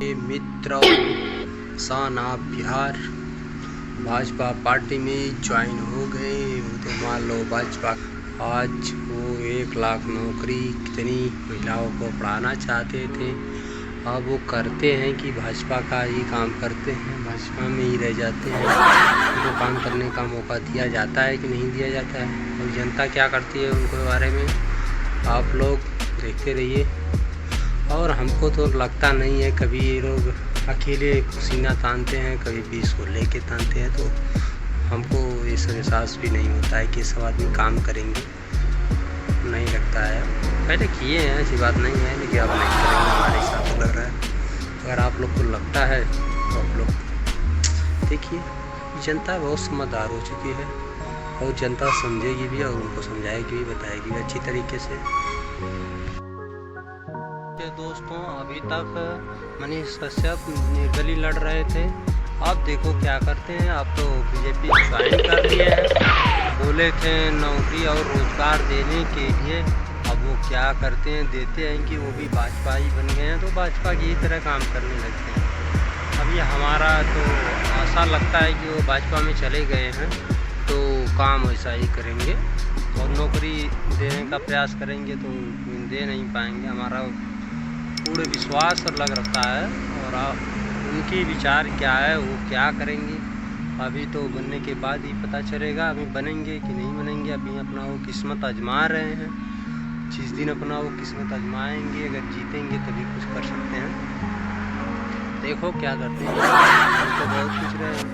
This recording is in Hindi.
मित्रों, सान आप बिहार भाजपा पार्टी में ज्वाइन हो गए। वो तो मान लो भाजपा आज वो 1 लाख नौकरी कितनी महिलाओं को पढ़ाना चाहते थे, अब वो करते हैं कि भाजपा का ही काम करते हैं, भाजपा में ही रह जाते हैं। उनको काम करने का मौका दिया जाता है कि नहीं दिया जाता है, और जनता क्या करती है उनके बारे में आप लोग देखते रहिए। और हमको तो लगता नहीं है कभी ये लोग अकेले सीना तानते हैं, कभी 20 को लेके तानते हैं, तो हमको ये एहसास भी नहीं होता है कि सब आदमी काम करेंगे, नहीं लगता है। पहले किए हैं, ऐसी बात नहीं है, लेकिन अब नहीं करेंगे हमारे हिसाब से लग रहा है। अगर आप लोग को लगता है तो आप लोग देखिए, जनता बहुत समझदार हो चुकी है और जनता समझेगी भी और उनको समझाएगी भी, बताएगी भी अच्छी तरीके से। दोस्तों, अभी तक मनीष कश्यप निर्दलीय लड़ रहे थे, अब देखो क्या करते हैं। अब तो बीजेपी ज्वाइन कर लिए हैं, बोले थे नौकरी और रोजगार देने के लिए, अब वो क्या करते हैं, देते हैं कि वो भी भाजपा ही बन गए हैं, तो भाजपा की तरह काम करने लगते हैं। अब ये हमारा तो आशा लगता है कि वो भाजपा में चले गए हैं तो काम वैसा ही करेंगे और नौकरी देने का प्रयास करेंगे तो दे नहीं पाएंगे, हमारा पूरे विश्वास लग रखा है। और उनकी विचार क्या है, वो क्या करेंगे, अभी तो बनने के बाद ही पता चलेगा। अभी बनेंगे कि नहीं बनेंगे, अभी अपना वो किस्मत आजमा रहे हैं। जिस दिन अपना वो किस्मत आजमाएंगे, अगर जीतेंगे तभी कुछ कर सकते हैं। देखो क्या करते हैं, तो बहुत कुछ रहे हैं।